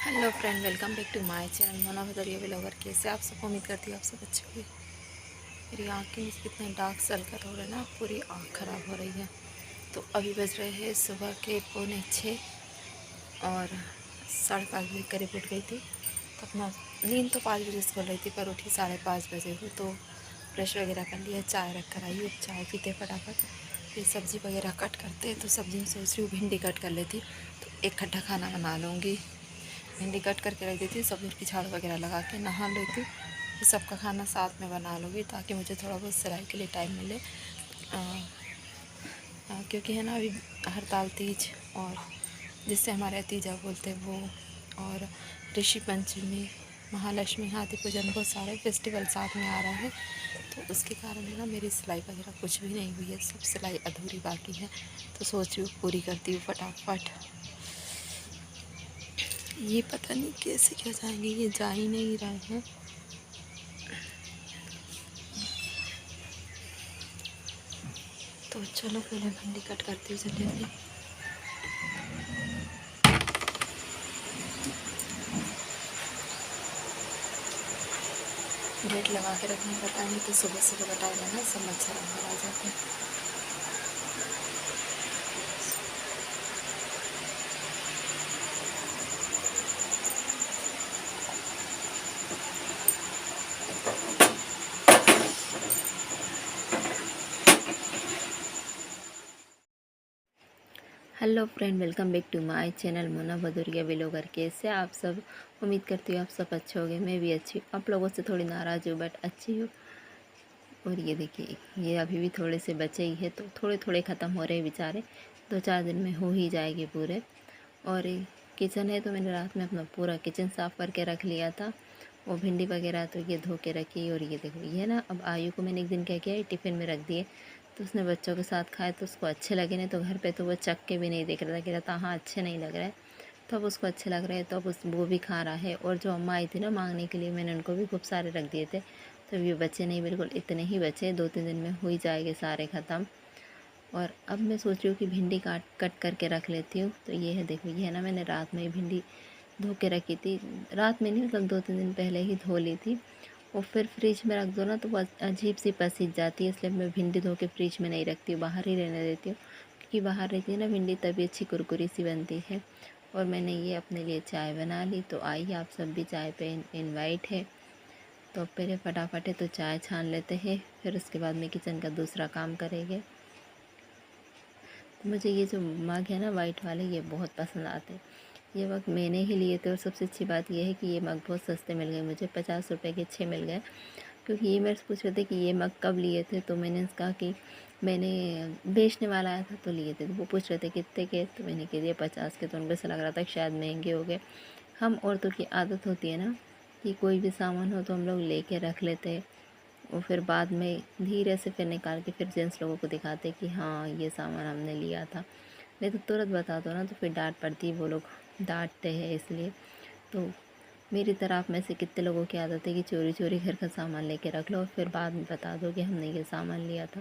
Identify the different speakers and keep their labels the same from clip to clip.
Speaker 1: Hello friend, welcome back to my channel Mona Bhadauria vlogger. कैसे आप सब? उम्मीद करती हूँ आप सब अच्छे होंगे। मेरी आँख के नीचे कितने डार्क सर्कल हो रहे हैं ना, पूरी आँख ख़राब हो रही है। तो अभी बज रहे हैं सुबह के 5:45 और 5:30 बजे करीब उठ गई थी। तो अपना नींद तो 5 बजे से खुल रही थी, पर उठी 5:30 बजे हुई। तो ब्रश वगैरह कर लिया, चाय रख कर आई। अब चाय पीते फटाफट, फिर सब्ज़ी वगैरह कट करते। तो सब्ज़ी में सोच रही हूँ भिंडी कट कर लेती, तो एक खट्टा खाना बना लूँगी। भिंडी कट करके रख देती, सब की झाड़ू वगैरह लगा के नहा लेती, फिर सबका खाना साथ में बना लूँगी, ताकि मुझे थोड़ा बहुत सिलाई के लिए टाइम मिले। क्योंकि है ना, अभी हड़ताल तीज और जिससे हमारे तीजा बोलते हैं वो, और ऋषि पंचमी, महालक्ष्मी, हाथी पूजन, बहुत सारे फेस्टिवल साथ में आ रहे हैं। तो उसके कारण है ना, मेरी सिलाई वगैरह कुछ भी नहीं हुई है, सब सिलाई अधूरी बाकी है। तो सोच रही हूँ पूरी करती हूँ फटाफट। ये पता नहीं कैसे क्या जाएंगे, ये जा ही नहीं रहे हैं। तो चलो पहले भिंडी कट करती हूँ जल्दी। गेट लगा के रखने पता नहीं, तो सुबह सुबह का टाइम है ना, सब मच्छर अंदर आ जाते हैं। Hello friend, welcome back to my channel Mona Bhadauria vlogger. कैसे आप सब? उम्मीद करती हूँ आप सब अच्छे होंगे। मैं भी अच्छी, आप लोगों से थोड़ी नाराज़ हूँ, बट अच्छी हूँ। और ये देखिए, ये अभी भी थोड़े से बचे ही है, तो थोड़े थोड़े ख़त्म हो रहे हैं बेचारे। 2-4 दिन में हो ही जाएंगे पूरे। और किचन है, तो मैंने रात में अपना पूरा किचन साफ़ करके रख लिया था। वो भिंडी वगैरह तो ये धो के रखी। और ये देखो, ये ना, अब आयु को मैंने एक दिन क्या किया, टिफ़िन में रख दिए, तो उसने बच्चों के साथ खाए तो उसको अच्छे लगे। नहीं तो घर पे तो वो चख के भी नहीं देख रहा था, कह रहा था हाँ अच्छे नहीं लग रहे हैं। तो अब उसको अच्छे लग रहे हैं, तो अब वो भी खा रहा है। और जो अम्मा आई थी ना मांगने के लिए, मैंने उनको भी खूब सारे रख दिए थे। तो ये बचे नहीं, बिल्कुल इतने ही बचे, 2-3 दिन में हो ही जाएंगे सारे ख़त्म। और अब मैं सोच रही हूँ कि भिंडी कट करके रख लेती हूँ। तो ये है, देखो, ये है ना, मैंने रात में भिंडी धो के रखी थी। रात में नहीं, मतलब 2-3 दिन पहले ही धो ली थी। और फिर फ्रिज में रख दो ना, तो वो अजीब सी पसीज जाती है, इसलिए मैं भिंडी धो के फ्रिज में नहीं रखती हूँ, बाहर ही रहने देती हूँ। क्योंकि बाहर रहती है ना भिंडी, तभी अच्छी कुरकुरी सी बनती है। और मैंने ये अपने लिए चाय बना ली। तो आइए, आप सब भी चाय पे इनवाइट है। तो पहले फटाफट है तो चाय छान लेते हैं, फिर उसके बाद में किचन का दूसरा काम करेंगे। तो मुझे ये जो मग है ना, वाइट वाले, ये बहुत पसंद आते हैं। ये मग मैंने ही लिए थे, और सबसे अच्छी बात ये है कि ये मग बहुत सस्ते मिल गए मुझे, 50 रुपये के 6 मिल गए। क्योंकि ये मेरे से पूछ रहे थे कि ये मग कब लिए थे, तो मैंने कहा कि मैंने बेचने वाला आया था तो लिए थे। तो वो पूछ रहे थे कितने के, तो मैंने कह दिया 50 के। तो उनको ऐसा लग रहा था कि शायद महंगे हो गए। हम औरतों की आदत होती है ना, कि कोई भी सामान हो तो हम लोग लेके रख लेते हैं, और फिर बाद में धीरे से फिर निकाल के फिर जेंट्स लोगों को दिखाते कि हाँ ये सामान हमने लिया था। नहीं तो तुरंत बता दो ना, तो फिर डांट पड़ती है, वो लोग डांटते हैं इसलिए। तो मेरी तरह आप में से कितने लोगों की आदत है कि चोरी चोरी घर का सामान लेके रख लो, और फिर बाद में बता दो कि हमने ये सामान लिया था।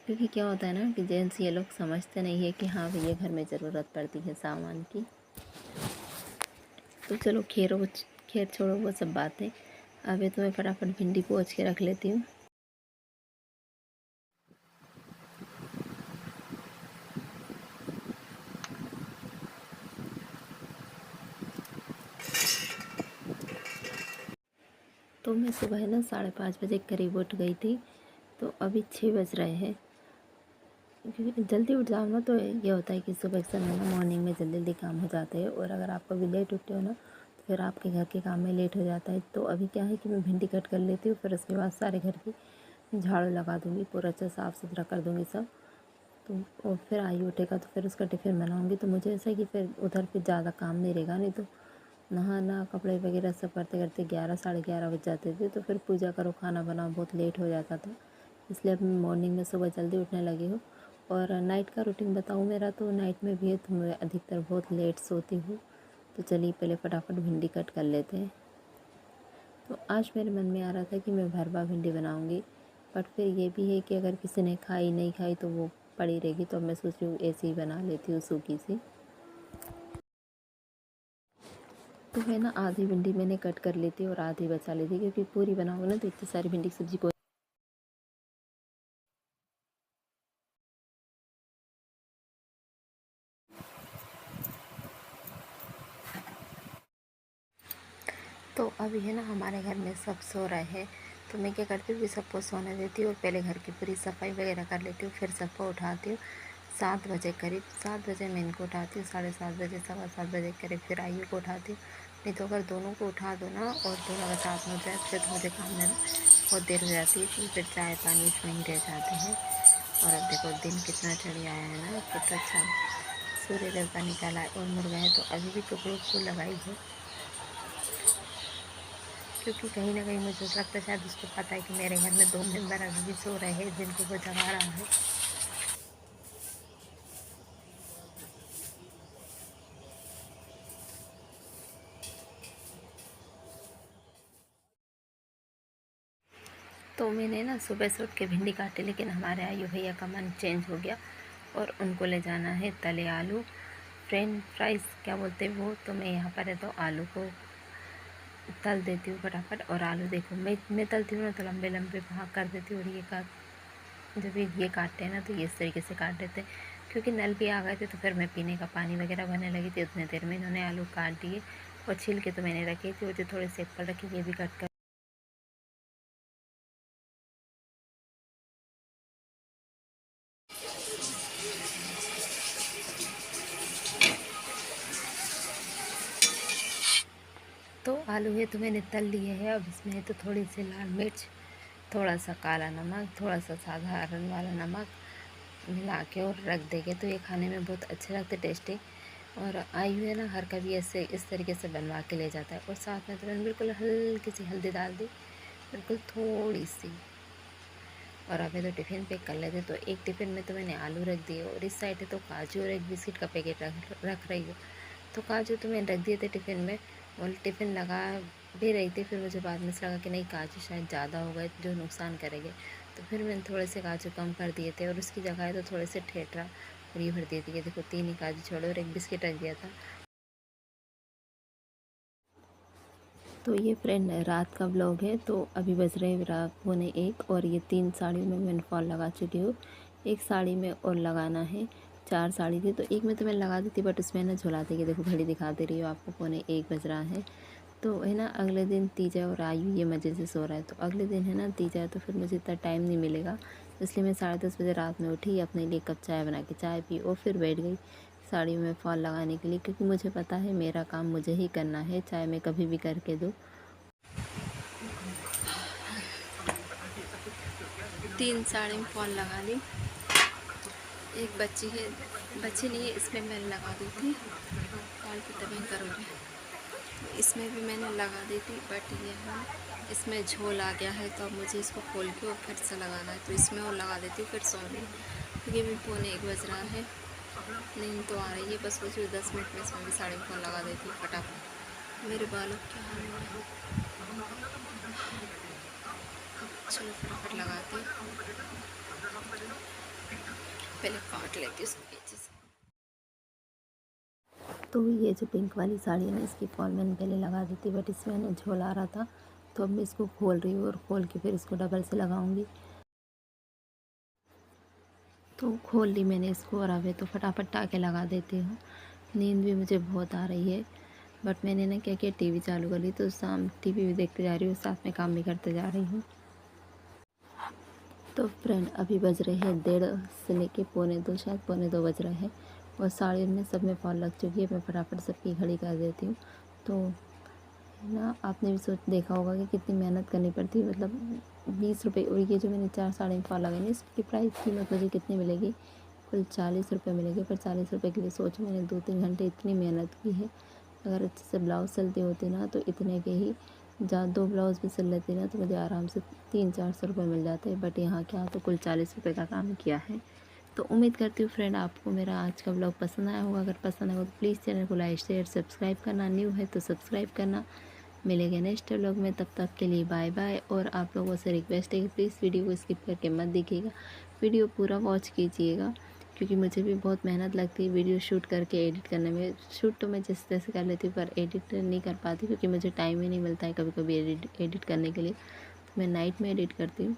Speaker 1: क्योंकि क्या होता है ना, कि जेंट्स ये लोग समझते नहीं है कि हाँ भैया घर में ज़रूरत पड़ती है सामान की। तो चलो खैर छोड़ो वो सब बातें। अभी तो मैं फटाफट भिंडी पोंछ के रख लेती हूँ। तो मैं सुबह ना 5:30 बजे करीब उठ गई थी। तो अभी 6 बज रहे हैं। क्योंकि जल्दी उठ जाओ ना तो ये होता है कि सुबह के समय ना मॉर्निंग में जल्दी जल्दी काम हो जाते हैं, और अगर आप कभी लेट उठते हो ना तो फिर आपके घर के काम में लेट हो जाता है। तो अभी क्या है कि मैं भिंडी कट कर लेती हूँ, फिर उसके बाद सारे घर की झाड़ू लगा दूँगी, पूरा अच्छा साफ़ सुथरा कर दूँगी सब। तो और फिर आयु उठेगा तो फिर उसका टिफ़िन बनाऊँगी। तो मुझे ऐसा है कि फिर उधर फिर ज़्यादा काम नहीं रहेगा, नहीं तो नहाना कपड़े वगैरह सब करते करते 11 साढ़े 11 बज जाते थे, तो फिर पूजा करो खाना बनाओ बहुत लेट हो जाता था। इसलिए अब मैं मॉर्निंग में सुबह जल्दी उठने लगी हूँ। और नाइट का रूटीन बताऊँ मेरा, तो नाइट में भी है तो मैं अधिकतर बहुत लेट सोती हूँ। तो चलिए पहले फटाफट भिंडी कट कर लेते हैं। तो आज मेरे मन में आ रहा था कि मैं भरवा भिंडी बनाऊँगी, बट फिर ये भी है कि अगर किसी ने खाई नहीं खाई तो वो पड़ी रहेगी, तो अब मैं सोच रही हूँ ऐसे ही बना लेती हूँ सूखी सी। तो है ना, आधी भिंडी मैंने कट कर ली थी और आधी बचा ली थी, क्योंकि पूरी बनाऊँगी ना तो इतनी सारी भिंडी की सब्ज़ी को। तो अभी है ना हमारे घर में सब सो रहे हैं, तो मैं क्या करती हूँ कि सबको सोने देती हूँ और पहले घर की पूरी सफाई वगैरह कर लेती हूँ, फिर सबको उठाती हूँ 7 बजे करीब। 7 बजे मैं इनको उठाती हूँ, 7:30 बजे 7:15 बजे करीब फिर आयु को उठाती हूँ। नहीं तो अगर दोनों को उठा दो ना और दोनों अगर साथ में हो जाए फिर तो मुझे काम में बहुत देर हो जाती है, फिर चाय पानी इसमें ही रह जाते हैं। और अब देखो दिन कितना चढ़ी आया है ना, कितना अच्छा सूर्य देवता निकाला है और मुर्गा है, तो अभी भी टुकड़ों को लगाई है, क्योंकि कहीं ना कहीं मुझे लगता है शायद उसको पता है कि मेरे घर में 2 मेंबर अभी भी सो रहे हैं जिनको वो जगा रहा है। तो मैंने ना सुबह से उठ के भिंडी काटी, लेकिन हमारे आयु भैया का मन चेंज हो गया और उनको ले जाना है तले आलू, फ्रेंच फ्राइज़ क्या बोलते हैं वो। तो मैं यहाँ पर है तो आलू को तल देती हूँ फटाफट। और आलू देखो मैं तलती हूँ ना तो लंबे लंबे भाग कर देती हूँ, और ये का जब ये काटते हैं ना तो ये इस तरीके से काट देते हैं। क्योंकि नल भी आ गए थे तो फिर मैं पीने का पानी वगैरह भरने लगी थी, उतने देर में इन्होंने आलू काट दिए और छिल के तो मैंने रखे थे, और जो थोड़े से ऊपर रखे ये भी कट कर। तो आलू है तो मैंने तल लिए है। अब इसमें है तो थोड़ी सी लाल मिर्च, थोड़ा सा काला नमक, थोड़ा सा साधारण वाला नमक मिला के और रख देंगे, तो ये खाने में बहुत अच्छे लगते, टेस्टी। और आयु है ना हर कभी ऐसे इस तरीके से बनवा के ले जाता है। और साथ में तो मैंने बिल्कुल हल्की सी हल्दी डाल दी, बिल्कुल थोड़ी सी। और अभी तो टिफ़िन पैक कर लेते, तो एक टिफ़िन में तो मैंने आलू रख दिए और इस साइड है तो काजू और एक बिस्किट का पैकेट रख रही हूँ। तो काजू तो मैंने रख दिए थे टिफ़िन में, और टिफ़िन लगा भी रही थी, फिर मुझे बाद में से लगा कि नहीं काजू शायद ज़्यादा हो गए जो नुकसान करेंगे, तो फिर मैंने थोड़े से काजू कम कर दिए थे और उसकी जगह तो थोड़े से ठेठरा और ये भर दिए थे। ये देखो 3 ही काजू छोड़े और एक बिस्किट रख दिया था। तो ये फ्रेंड रात का ब्लॉग है। तो अभी बज रहे हैं रात 1:45 और ये 3 साड़ियों में मैंने फॉल लगा चुकी हूँ। एक साड़ी में और लगाना है, 4 साड़ी थी तो एक में तो मैंने लगा दी थी, बट उसमें ना झुलाते कि देखो घड़ी दिखा दे रही हो आपको 1:45 बज रहा है। तो है ना अगले दिन तीजा और आयु ये मज़े से सो रहा है, तो अगले दिन है ना तीजा है तो फिर मुझे इतना टाइम नहीं मिलेगा, इसलिए मैं 10:30 बजे रात में उठी, अपने लिए कप चाय बना के चाय पी और फिर बैठ गई साड़ी में फॉल लगाने के लिए, क्योंकि मुझे पता है मेरा काम मुझे ही करना है, चाहे मैं कभी भी करके दूँ। 3 साड़ी में फॉल लगा ली। एक बच्ची है, बच्ची नहीं है, इसमें मैंने लगा दी थी फॉल की तभी करोगे, तो इसमें भी मैंने लगा दी थी, बट ये है इसमें झोल आ गया है, तो अब मुझे इसको खोल के और फिर से लगाना है, तो इसमें और लगा देती हूँ फिर सोऊंगी, क्योंकि अभी 1:45 बज रहा है, नींद तो आ रही है, बस सोच रही 10 मिनट में इसमें भी साड़ी में फॉल लगा देती हूँ फटाफट। मेरे बालों क्या हाल हो रहा है, चलो फटाफट लगाती हूँ, पहले काट लेती हूँ इसको पीछे से। तो ये जो पिंक वाली साड़ी है ना इसकी फॉल मैंने पहले लगा दी थी, बट इसमें ना झोल आ रहा था, तो अब मैं इसको खोल रही हूँ और खोल के फिर इसको डबल से लगाऊंगी। तो खोल ली मैंने इसको और अब तो फटाफट टाके लगा देती हूँ। नींद भी मुझे बहुत आ रही है, बट मैंने ना क्या किया टीवी चालू कर ली, तो शाम टीवी भी देखते जा रही हूँ, साथ में काम भी करते जा रही हूँ। तो फ्रेंड अभी बज रहे हैं 1:30 से लेके पौने 2, शायद पौने 2 बज रहे हैं और साड़ी में सब में फॉल लग चुकी है। मैं फटाफट सबकी घड़ी कर देती हूँ। तो ना आपने भी सोच देखा होगा कि कितनी मेहनत करनी पड़ती है, मतलब 20 रुपये। और ये जो मैंने 4 साड़ी में फॉल लगाई ना, इसकी प्राइस कीमत मुझे कितनी मिलेगी, कुल 40 रुपये मिलेगी। पर 40 रुपये के लिए सोचो मैंने 2-3 घंटे इतनी मेहनत की है। अगर अच्छे से ब्लाउज़ सिलती होती ना तो इतने के ही जहाँ 2 ब्लाउज़ भी सिल लेती ना तो मुझे आराम से 300-400 रुपये मिल जाते। बट यहाँ क्या तो कुल 40 रुपये का काम किया है। तो उम्मीद करती हूँ फ्रेंड आपको मेरा आज का ब्लॉग पसंद आया होगा। अगर पसंद आया हो तो प्लीज़ चैनल को लाइक शेयर सब्सक्राइब करना, न्यू है तो सब्सक्राइब करना। मिलेंगे नेक्स्ट व्लॉग में, तब तक के लिए बाय बाय। और आप लोगों से रिक्वेस्ट है कि प्लीज़ वीडियो को स्किप करके मत देखिएगा, वीडियो पूरा वॉच कीजिएगा, क्योंकि मुझे भी बहुत मेहनत लगती है वीडियो शूट करके एडिट करने में। शूट तो मैं जिस तरह से कर लेती हूँ पर एडिट नहीं कर पाती, क्योंकि मुझे टाइम ही नहीं मिलता है कभी कभी एडिट करने के लिए। तो मैं नाइट में एडिट करती हूँ।